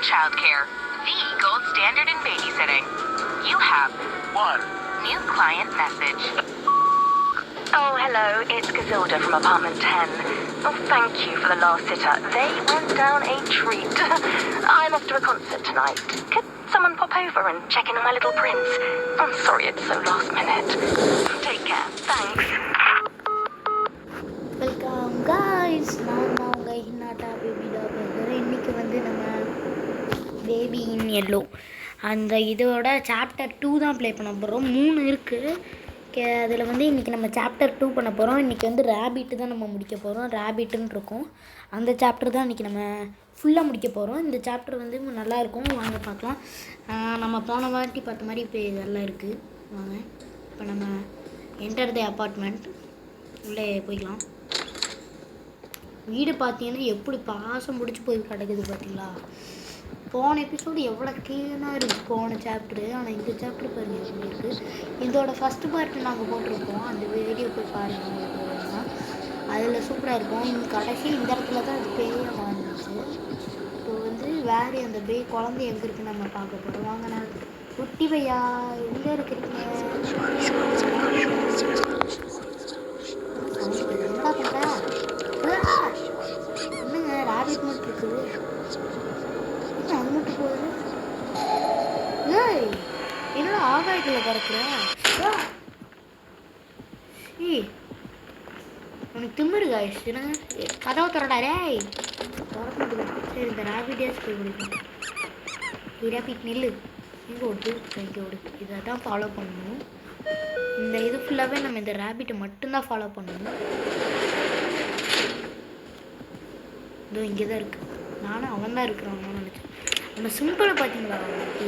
Childcare, the gold standard in babysitting. You have one new client message. Oh, hello, it's Gazilda from apartment 10. Oh, thank you for the last sitter. They went down a treat. I'm off to a concert tonight. Could someone pop over and check in on my little prince? I'm sorry it's so last minute. Take care. Thanks. Welcome guys, நான் தான் உங்கள் ஹின்னாட்டா பேபிடா பேசுகிறேன். இன்றைக்கி வந்து நம்ம baby இன் yellow அந்த இதோட chapter 2 தான் ப்ளே பண்ண போகிறோம். 3 இருக்குது. அதில் வந்து இன்றைக்கி நம்ம சாப்டர் 2 பண்ண போகிறோம். இன்றைக்கி வந்து ரேபிட்டு தான் நம்ம முடிக்க போகிறோம். ரேபிட்டுன்னு இருக்கும் அந்த சாப்டர் தான் இன்றைக்கி நம்ம ஃபுல்லாக முடிக்க போகிறோம். இந்த சாப்டர் வந்து நல்லாயிருக்கும், வாங்க பார்க்கலாம். நம்ம போன வாட்டி பார்த்த மாதிரி இப்போ இதெல்லாம் இருக்குது. வாங்க இப்போ நம்ம என்டர் தி அப்பார்ட்மெண்ட் உள்ளே போய்க்கலாம். வீடு பார்த்தீங்கன்னா எப்படி பாசம் முடிச்சு போய் கிடக்குது பார்த்தீங்களா. போன எபிசோடு எவ்வளோ க்ளீனாக இருக்குது போன சாப்டரு, ஆனால் இந்த சாப்டர் பாருங்கள் எப்படி இருக்குது. இதோட ஃபஸ்ட்டு பார்ட்டு நாங்கள் போட்டிருக்கோம், அந்த வீடியோ போய் பாருங்கள். அதில் சூப்பராக இருக்கும். இந்த கடைசி இந்த இடத்துல தான் அது பேயாக வாழ்ந்துச்சு. இப்போ வந்து வேறு அந்த குழந்தை எங்கே இருக்குன்னு நம்ம பார்க்க போகிறோம். வாங்க, நான் குட்டி பையா எங்கே இருக்கிறீங்க? என்ன பண்ணுறேன்? என்னங்க ராபிட் மட்டும் இருக்குது, என்ன அது மட்டும் போகுது? ஏய், என்னோட ஆகாயத்தில் பறக்கிறேன். ஏய், உனக்கு திமிரு காய்ஸ். என்னங்க கதவை திறடாரே, திறக்க. சரி, இந்த ராபிட்டேஸ் போய் பிடிக்கும். ராபிட் நெல்லு எங்கே ஓடு, இங்கே ஓடு. இதை தான் ஃபாலோ பண்ணணும். இந்த இது ஃபுல்லாகவே நம்ம இந்த ரேபிட்டை மட்டும்தான் ஃபாலோ பண்ணணும். இதோ இங்கே தான் இருக்குது. நானும் அவன் தான் இருக்கிறான்னு நினச்சேன். நம்ம சிம்பிளை பார்த்தீங்களா,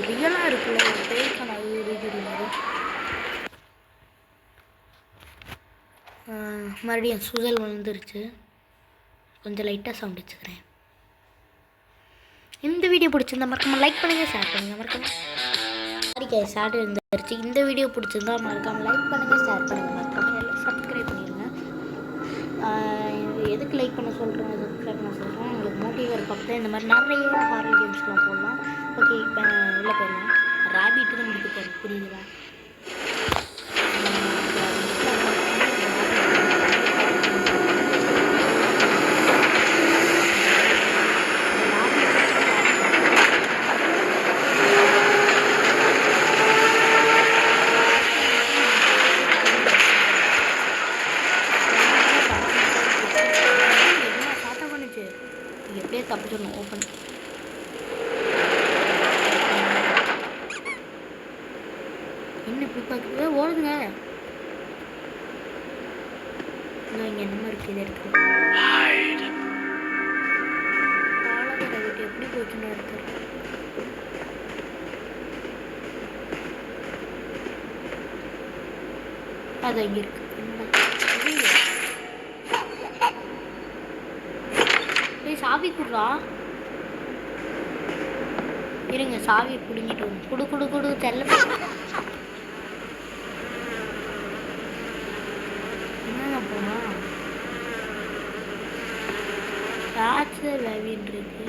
ரியலாக இருக்குல்ல, பேய்க்கான அது இருக்குது. மறுபடியும் சுழல் வந்துருச்சு. கொஞ்சம் லைட்டாக சவுண்ட் வச்சுக்கிறேன். இந்த வீடியோ பிடிச்சிருந்தா மறக்காமல் லைக் பண்ணுங்கள், ஷேர் பண்ணுங்கள். மறக்காமல் ஷேர் இருந்துருச்சு. இந்த வீடியோ பிடிச்சிருந்தா மறக்காமல் லைக் பண்ணுங்கள், ஷேர் பண்ணுங்கள். மறக்காமல் எல்லாம் சப்ஸ்கிரைப் பண்ணிடுங்க. எதுக்கு லைக் பண்ண சொல்கிறேன், சப்ஸ்கிரைப் பண்ண சொல்கிறேன், உங்களுக்கு மோட்டிவாக இருக்க. அப்போ இந்த மாதிரி நிறைய ஹாரர் கேம்ஸ்லாம் போடலாம். ஓகே, இப்போ உள்ளே போயிடலாம். ரேபிட்டு தான் முடிக்க போகிறேன், புரியுதுங்களா? எப்படியே தப்பிச்சிடணும். ஓப்பன் என்ன இப்படி பார்க்குறது, ஓடுங்க. இன்னும் இங்கே என்னமோ இருக்குது, இதை எடுத்து விட்டு எப்படி போச்சுன்னு எடுத்து. அது இங்கே இருக்குது. சாவி குடுறா, இருங்க சாவியை பிடிங்கிட்டு வரும். குடு குடு குடு தெல்ல. என்னங்க போனா ராட்சர் வேவின் இருக்கு.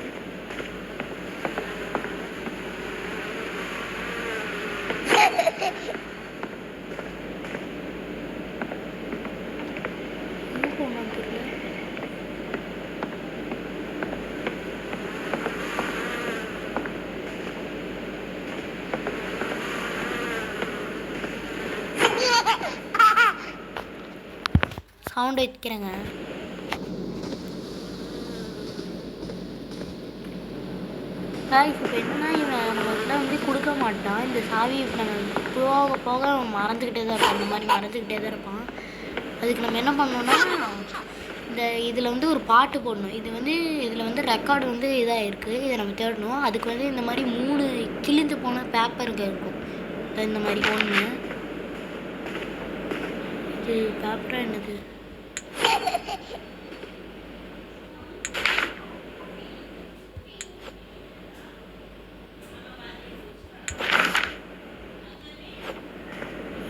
எங்க போனா தெரியல. சவுண்ட் வைக்கிறேங்க. இப்போ என்னன்னா, இவன் நம்மகிட்ட வந்து கொடுக்க மாட்டான் இந்த சாவி. இப்போ நம்ம போக போக அவன் மறந்துக்கிட்டே தான் இருப்பான். இந்த மாதிரி மறந்துக்கிட்டே தான் இருப்பான். அதுக்கு நம்ம என்ன பண்ணோன்னா, இந்த இதில் வந்து ஒரு பாட்டு போடணும். இது வந்து இதில் வந்து ரெக்கார்டு வந்து இதாக இருக்குது, இதை நம்ம தேடணும். அதுக்கு வந்து இந்த மாதிரி 3 கிழிந்து போன பேப்பருங்க இருக்கும். இந்த மாதிரி ஒன்று. இது பேப்பரா என்னது?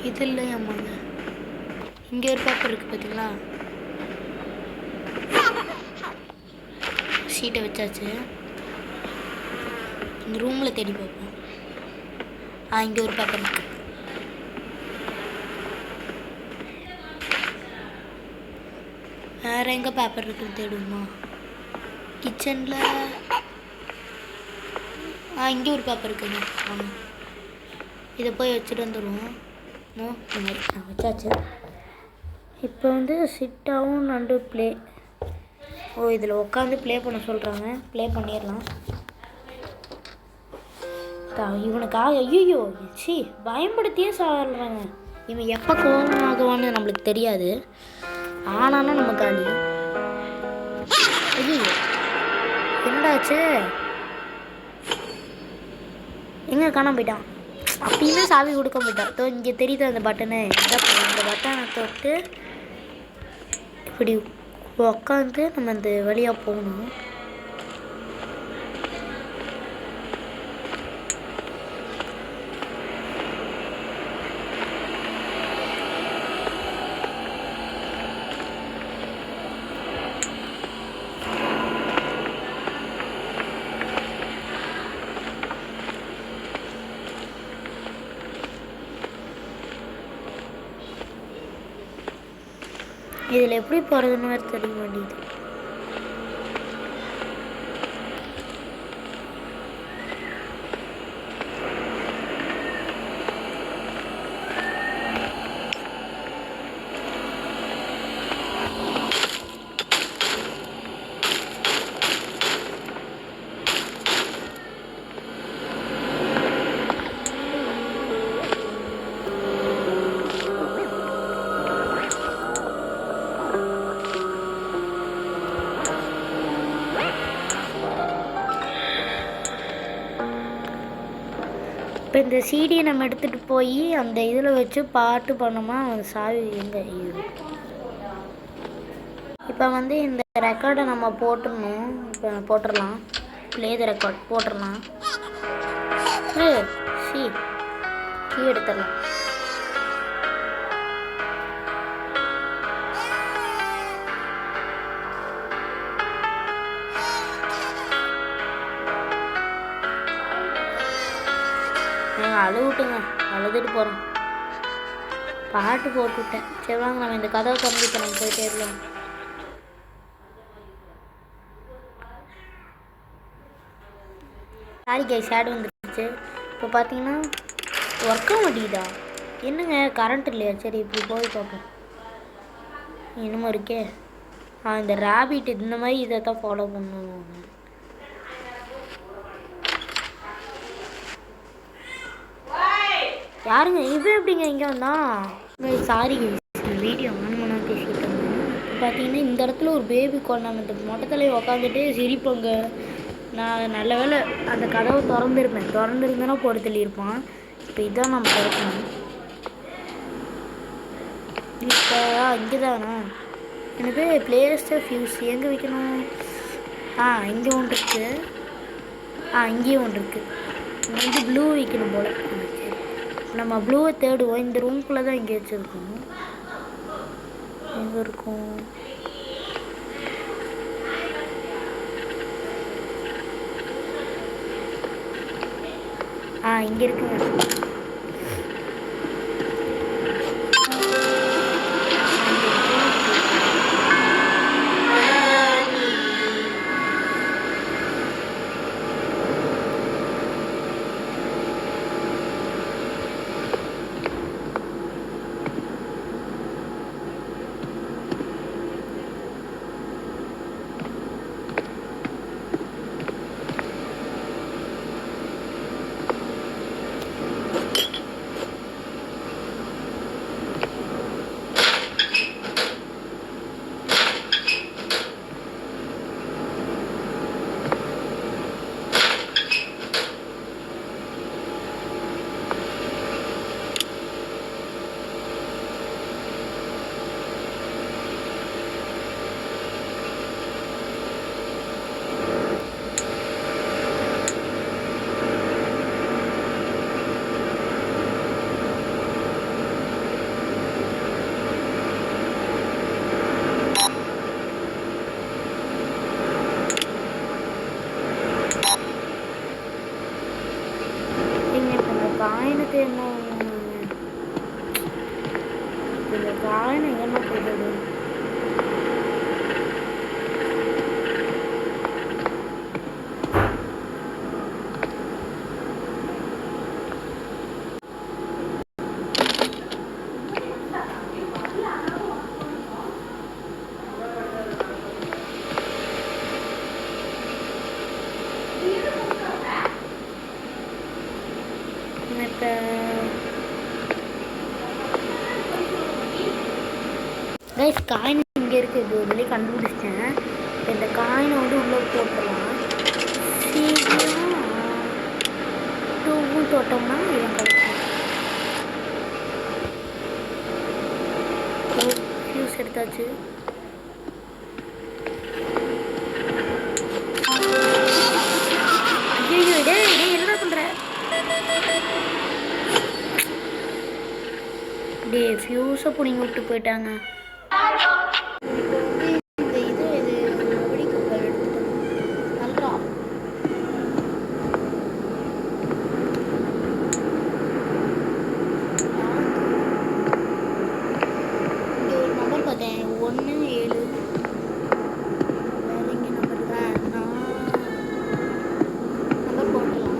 இது இல்லையாமாங்க, இங்கே ஒரு பேப்பர் இருக்குது பார்த்தீங்களா. ஷீட்டை வச்சாச்சு. இந்த ரூமில் தேடி பார்ப்போம். இங்கே ஒரு பேப்பர் இருக்கு. வேறு எங்கே பேப்பர் இருக்குன்னு தேடுமா? கிச்சனில் இங்கே ஒரு பேப்பர் இருக்குங்க. ஆமாம், இதை போய் வச்சுட்டு வந்துடுவோம். வச்சாச்சு. இப்போ வந்து சிட் டவுன் அண்டு ப்ளே. இதில் உட்காந்து ப்ளே பண்ண சொல்கிறாங்க. ப்ளே பண்ணிடலாம். இவனுக்காக ஐயோ சி பயன்படுத்தியே சாடுறாங்க. இவன் எப்போ கோபம் ஆகுவான்னு நம்மளுக்கு தெரியாது. ஆனாலும் நம்ம காலி. ஐயோ என்னடாச்சு? எங்கே காணாம போயிட்டான்? அப்பயுமே சாவி கொடுக்க போயிட்டான். இங்கே தெரியுது அந்த பட்டனு. இந்த பட்டனை தொட்டு இப்படி உக்காந்து நம்ம அந்த வழியாக போகணும். இதில் எப்படி போகிறதுன்னு வேறு தெரிய மாட்டேங்குது. இப்போ இந்த சிடியை நம்ம எடுத்துகிட்டு போய் அந்த இதில் வச்சு பாட்டு பண்ணோமா அந்த சாவி எங்கே? இப்போ வந்து இந்த ரெக்கார்டை நம்ம போட்டுடணும். இப்போ போட்டுடலாம். ப்ளே த ரெக்கார்ட் போட்டுடலாம். கீ எடுத்துடலாம். அழுவிட்டுங்க, அழுதுட்டு போகிறோம். பாட்டு போட்டுவிட்டேன். சரி வாங்க நம்ம இந்த கதவை திறந்து இப்போ நம்ம போயிட்டே இருக்கலாம். சாரி கைஸ், ஆட் வந்துருச்சு. இப்போ பார்த்தீங்கன்னா ஒர்க் மாட்டேங்குதா? என்னங்க கரண்ட் இல்லையா? சரி இப்படி போய் பார்ப்போம். என்னமோ இருக்கே. இந்த ரேபிட் இந்த மாதிரி இதை தான் ஃபாலோ பண்ணுவாங்க. யாருங்க இவன் எப்படிங்க இங்கே வந்தான்? சாரி வீடியோ ஆன் பண்ண பேசிக்கிட்டு இருந்தேன். இப்போ பார்த்தீங்கன்னா இந்த இடத்துல ஒரு பேபி கொண்டாந்து மொட்டத்தலையை உக்காந்துட்டு சிரிப்பங்க. நான் நல்ல வேலை அந்த கதவை திறந்துருந்தேன்னா போட தள்ளியிருப்பான். இப்போ இதான் நம்ம திறக்கணும். இப்போ இங்கே தானா எனக்கு பிளேஸ்ட ஃபியூஸ் எங்கே வைக்கணும்? இங்கே ஒன்று இருக்குது. இங்கேயும் ஒன்று இருக்குது. இங்கே வந்து ப்ளூ வைக்கணும் போல். சரி நம்ம ப்ளூவை தேடுவோம். இந்த ரூம்குள்ளே தான் இங்கே வச்சுருக்கோம். எங்கே இருக்கும்? இங்கே இருக்குங்க. அடுத்து என்ன இந்த காயின் எங்கன்னா போயிடுது. இப்போ கைஸ் காயின் இங்கே இருக்குது, வெளியே கண்டுபிடிச்சிட்டேன். இந்த காயினை வந்து உள்ளே போட்டுடலாம். சீக்கிரம் டூவும் தொட்டோம்னா இவன் கிடைக்கும். ஃபியூஸ் எடுத்தாச்சு. ஐயோ டேய் என்னடா பண்ணுற? டே ஃபியூஸை பிடிங்கி விட்டு போயிட்டாங்க. இந்த இது வெடிக்கோப்பல் எடுத்துட்டோம். நல்லா இங்கே ஒரு நம்பர் பார்த்தேன், 17. வேற எங்கே நம்பர் தான்? நம்பர் போட்டலாம்.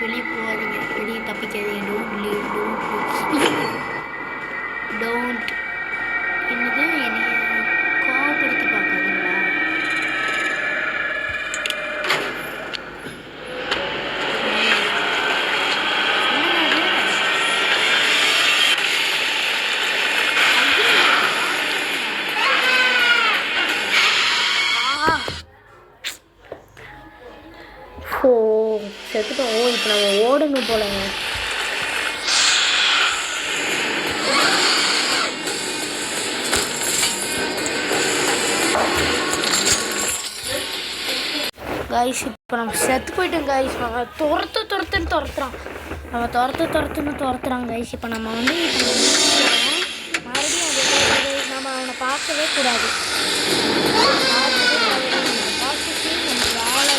வெளியே போகாதீங்க, வெளியே தப்பிக்காதீங்க. டோன்ட் என்னது என்னைய கோவப்படுத்தி பார்க்காதீங்களா? ஓ செத்துட்டோம். இப்போ நம்ம ஓடணும் போலங்க. கைஸ் இப்போ நம்ம செத்து போயிட்டோம் கைஸ். நம்ம துரத்துறான். நம்ம துரத்துறான் கைஸ். இப்போ நம்ம வந்து மறுபடியும் அது நம்ம அவனை பார்க்கவே கூடாது. பார்த்துட்டு நம்ம வாழை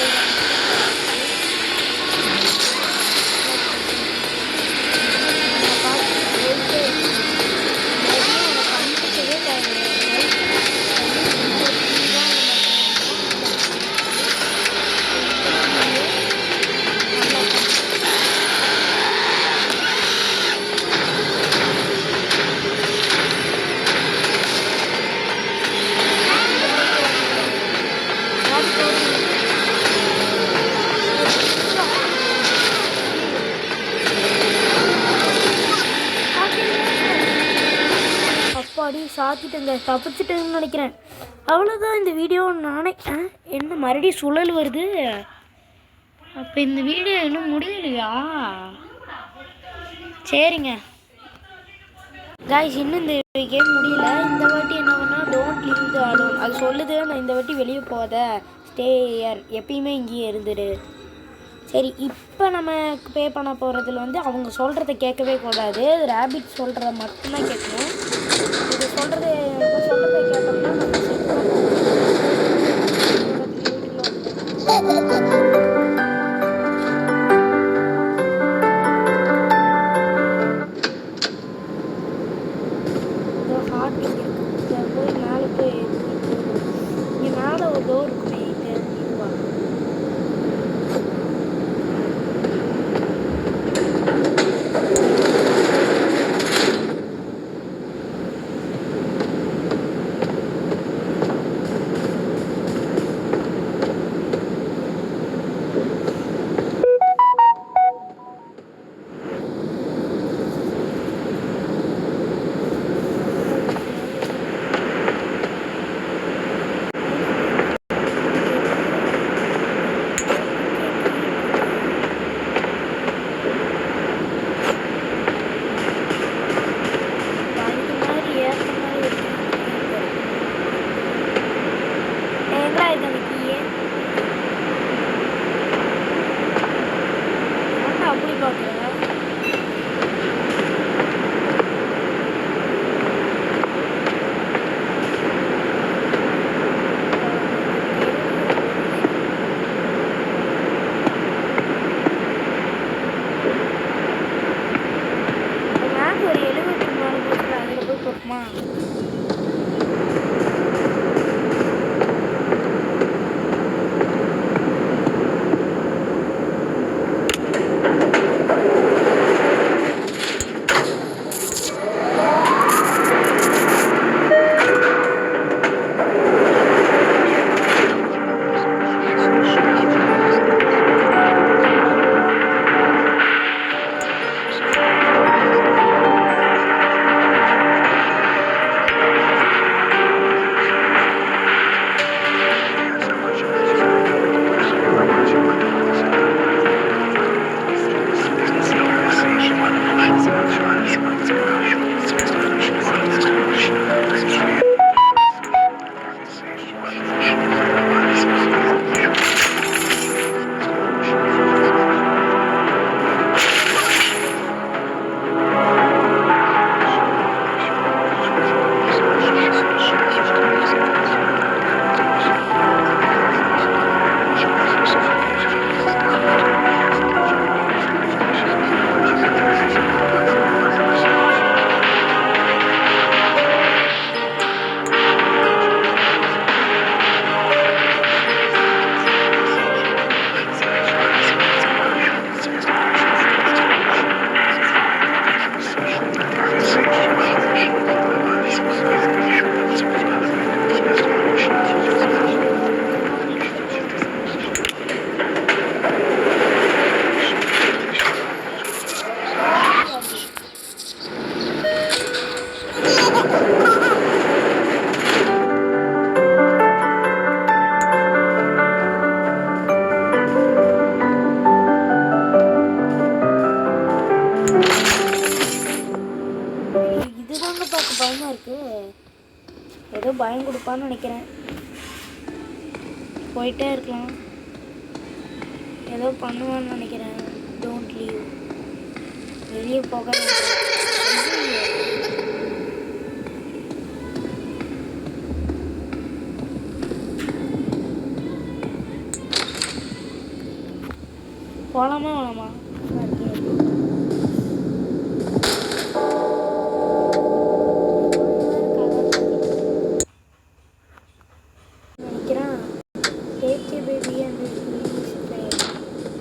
சாத்திட்டேங்க, தப்பிச்சிட்டேன்னு நினைக்கிறேன். அவ்வளோதான் இந்த வீடியோ. நானே என்ன மறுபடியும் சுழல் வருது. அப்போ இந்த வீடியோ இன்னும் முடியலையா? சரிங்க காய்ஸ், இன்னும் இந்த கேம் முடியல. இந்த வாட்டி என்ன பண்ணால் டோன்ட் லீவ் த அலோன் அது சொல்லுது. நான் இந்த வாட்டி வெளியே போகாத, ஸ்டே ஹியர், எப்பயுமே இங்கேயே இருந்துடு. சரி, இப்போ நம்ம பே பண்ண போகிறதுல வந்து அவங்க சொல்கிறத கேட்கவே கூடாது. ரேபிட் சொல்கிறத மட்டும்தான் கேட்கணும். இது சொல்கிறத கேட்டோம்னா நம்ம ஹார்ட் போய் மேலே போய் இங்கே மேலே ஒரு டோர் இருக்குமே, இதுவா போகலாமா? இதுதாங்க பார்க்க பயமா இருக்கு. ஏதோ பயம் கொடுப்பான்னு நினைக்கிறேன். போயிட்டே இருக்கலாம். ஏதோ பண்ணுவான்னு நினைக்கிறேன். Don't leave. வெளியே போக போகலாமா வேணாமா? நினைக்கிறேன் கேகே பேபி அந்த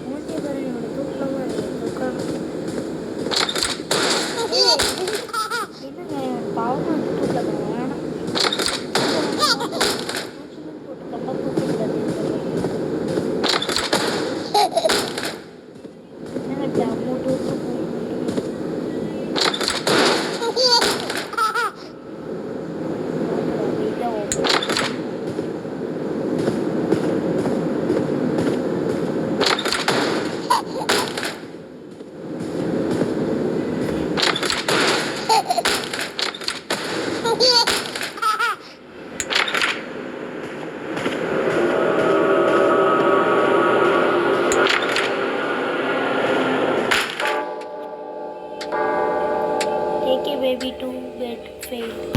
மூஞ்சி பாரு, என்னோட தூக்கமாக இருக்கு. என்னங்க பாவமாக அந்த தூக்கில் வேணாம் போட்டு கண்டா தூக்கிடாது. என்னங்க மூட்டு KK baby 2 get failed.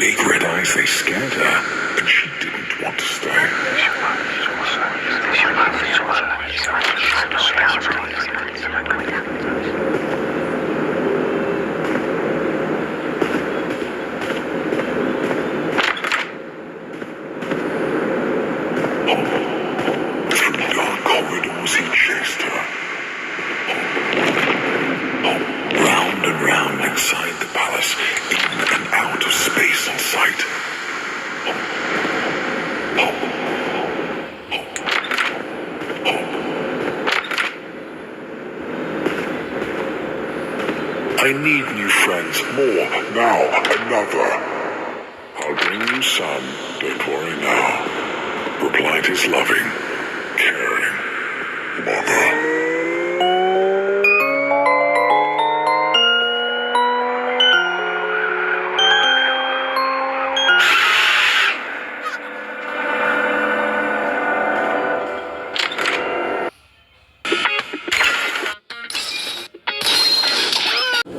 big red eyes, they scared her, and she didn't want to stay. Through dark corridors he chased her. Round and round inside the palace, in and out of space and sight. I need new friends, more, now, another. I'll bring you some, don't worry now, replied his loving, caring mother.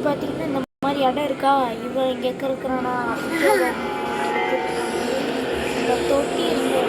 பார்த்தீங்கன்னா இந்த மாதிரி இடம் இருக்கா, இவன் இங்கே இருக்கிறானா, இந்த தொட்டி இருக்கு,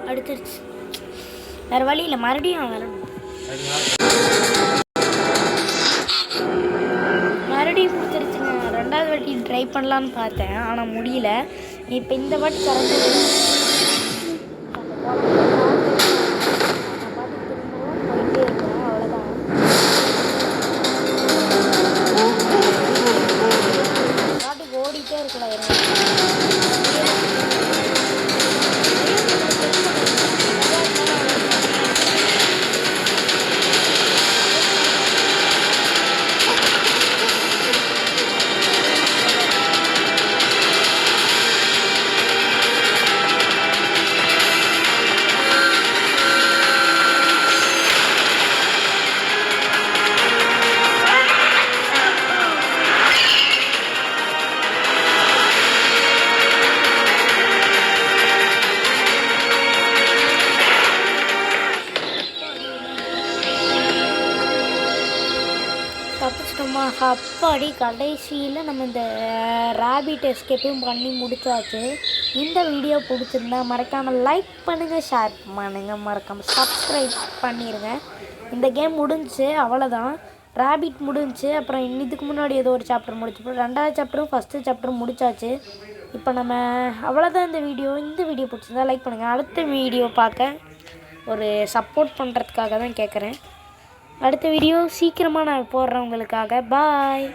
அடுத்துருச்சு, வேறு வழி இல்லை, மறுபடியும் வரணும். மறுபடியும் பிடிச்சிருச்சுங்க. ரெண்டாவது வாட்டி ட்ரை பண்ணலான்னு பார்த்தேன், ஆனால் முடியல. இப்போ இந்த வாட்டி கரெக்டாக போயிட்டே இருக்கேன், அவ்வளோதான். பாட்டுக்கு ஓடிட்டே இருக்கலாம். அப்பாடி கடைசியில் நம்ம இந்த ராபிட் எஸ்கேப்பையும் பண்ணி முடிச்சாச்சு. இந்த வீடியோ பிடிச்சிருந்தா மறக்காமல் லைக் பண்ணுங்கள், ஷேர் பண்ணுங்கள், மறக்காமல் சப்ஸ்கிரைப் பண்ணிடுங்க. இந்த கேம் முடிஞ்சிச்சு, அவ்வளோதான். ராபிட் முடிஞ்சிச்சு. அப்புறம் இதுக்கு முன்னாடி ஏதோ ஒரு சாப்டர் முடிச்சு, ரெண்டாவது சாப்டரும் ஃபஸ்ட்டு சாப்டரும் முடிச்சாச்சு. இப்போ நம்ம அவ்வளோதான் இந்த வீடியோ. இந்த வீடியோ பிடிச்சிருந்தா லைக் பண்ணுங்கள். அடுத்த வீடியோ பார்க்க ஒரு சப்போர்ட் பண்ணுறதுக்காக தான் கேட்குறேன். அடுத்த வீடியோ சீக்கிரமாக நான் போடுறேன் உங்களுக்காக. பாய்.